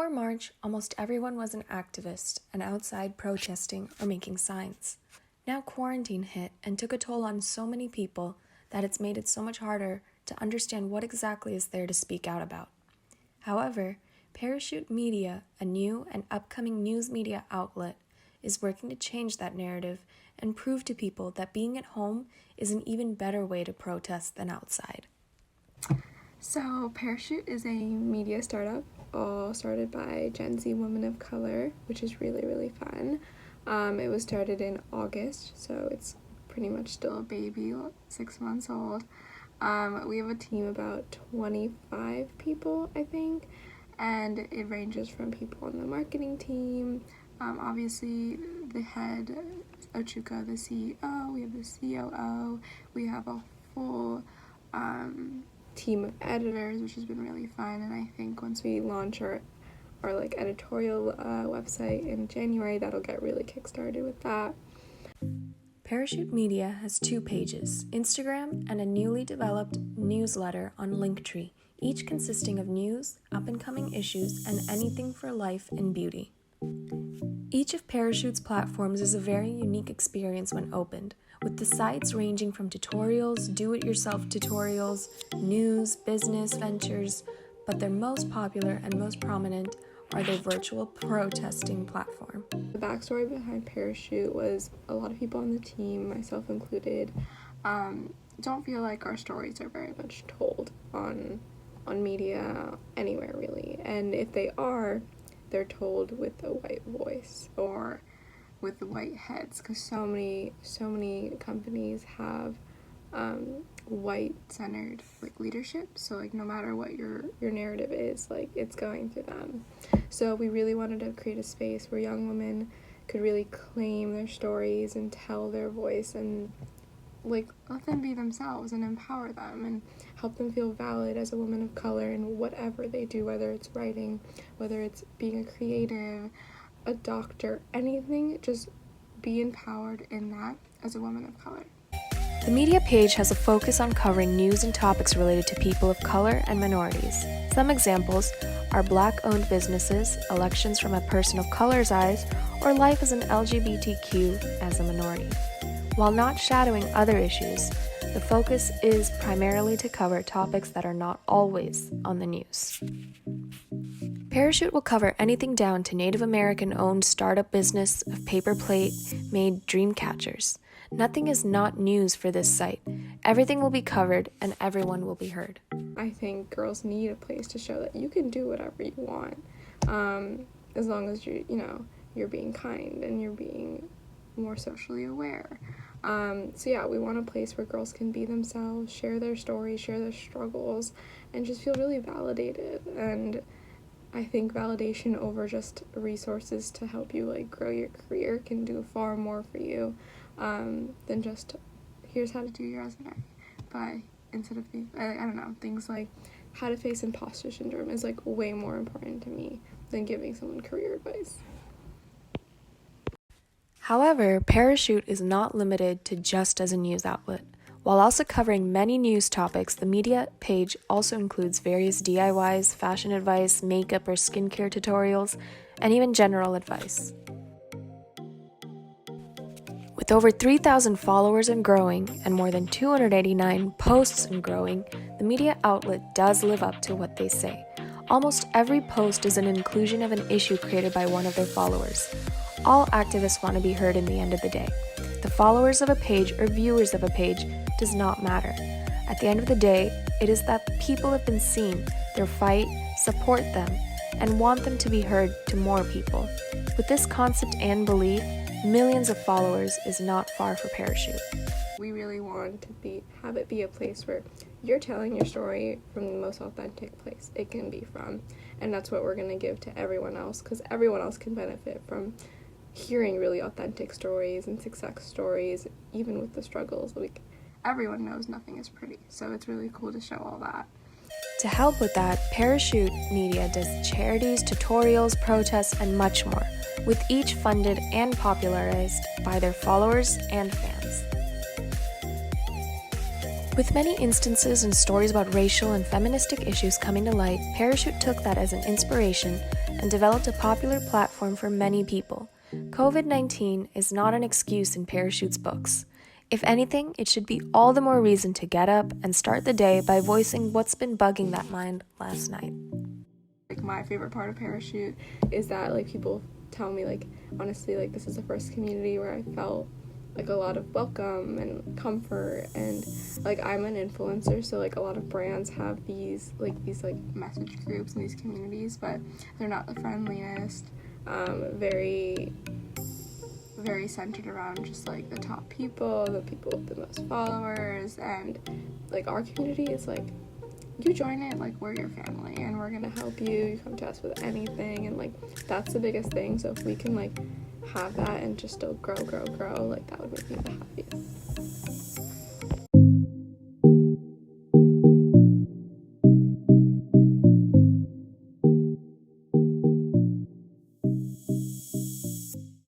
Before March, almost everyone was an activist and outside protesting or making signs. Now quarantine hit and took a toll on so many people that it's made it so much harder to understand what exactly is there to speak out about. However, Parachute Media, a new and upcoming news media outlet, is working to change that narrative and prove to people that being at home is an even better way to protest than outside. So Parachute is a media startup, all started by Gen Z women of color, which is really, really fun. It was started in August, so it's pretty much still a baby, 6 months old. We have a team about 25 people, I think, and it ranges from people on the marketing team, obviously the head, Ochuka, the CEO, we have the COO, we have a full team of editors, which has been really fun. And I think once we launch our editorial website in January, that'll get really kickstarted with that. Parachute Media has 2 pages, Instagram and a newly developed newsletter on Linktree, each consisting of news, up-and-coming issues, and anything for life and beauty. Each of Parachute's platforms is a very unique experience when opened, with the sites ranging from tutorials, do-it-yourself tutorials, news, business ventures, but their most popular and most prominent are their virtual protesting platform. The backstory behind Parachute was a lot of people on the team, myself included, don't feel like our stories are very much told on media anywhere really, and if they are, they're told with a white voice or with the white heads, because so many companies have white-centered leadership, so no matter what your narrative is, it's going through them. So we really wanted to create a space where young women could really claim their stories and tell their voice and let them be themselves and empower them and help them feel valid as a woman of color in whatever they do, whether it's writing, whether it's being a creative, a doctor, anything, just be empowered in that as a woman of color. The media page has a focus on covering news and topics related to people of color and minorities. Some examples are Black-owned businesses, elections from a person of color's eyes, or life as an LGBTQ as a minority. While not shadowing other issues, the focus is primarily to cover topics that are not always on the news. Parachute will cover anything down to Native American-owned startup business of paper plate-made dream catchers. Nothing is not news for this site. Everything will be covered and everyone will be heard. I think girls need a place to show that you can do whatever you want, as long as you're being kind and you're being more socially aware. We want a place where girls can be themselves, share their stories, share their struggles, and just feel really validated. And I think validation over just resources to help you grow your career can do far more for you than just here's how to do your resume. But instead of things like how to face imposter syndrome is way more important to me than giving someone career advice. However, Parachute is not limited to just as a news outlet. While also covering many news topics, the media page also includes various DIYs, fashion advice, makeup or skincare tutorials, and even general advice. With over 3,000 followers and growing, and more than 289 posts and growing, the media outlet does live up to what they say. Almost every post is an inclusion of an issue created by one of their followers. All activists want to be heard in the end of the day. The followers of a page or viewers of a page does not matter. At the end of the day, it is that people have been seen, their fight, support them, and want them to be heard to more people. With this concept and belief, millions of followers is not far for Parachute. We really want to have it be a place where you're telling your story from the most authentic place it can be from, and that's what we're going to give to everyone else, because everyone else can benefit from hearing really authentic stories and success stories, even with the struggles. Everyone knows nothing is pretty, so it's really cool to show all that. To help with that, Parachute Media does charities, tutorials, protests, and much more, with each funded and popularized by their followers and fans. With many instances and stories about racial and feministic issues coming to light, Parachute took that as an inspiration and developed a popular platform for many people. COVID-19 is not an excuse in Parachute's books. If anything, it should be all the more reason to get up and start the day by voicing what's been bugging that mind last night. Like, my favorite part of Parachute is that, like, people tell me, like, honestly, like, this is the first community where I felt like a lot of welcome and comfort, and like, I'm an influencer, so like a lot of brands have these message groups and these communities, but they're not the friendliest. Very very centered around just like the top people, the people with the most followers, and like our community is like, you join it, like, we're your family and we're gonna help you. You come to us with anything, and like, that's the biggest thing. So if we can like have that and just still grow, like, that would make me the happiest.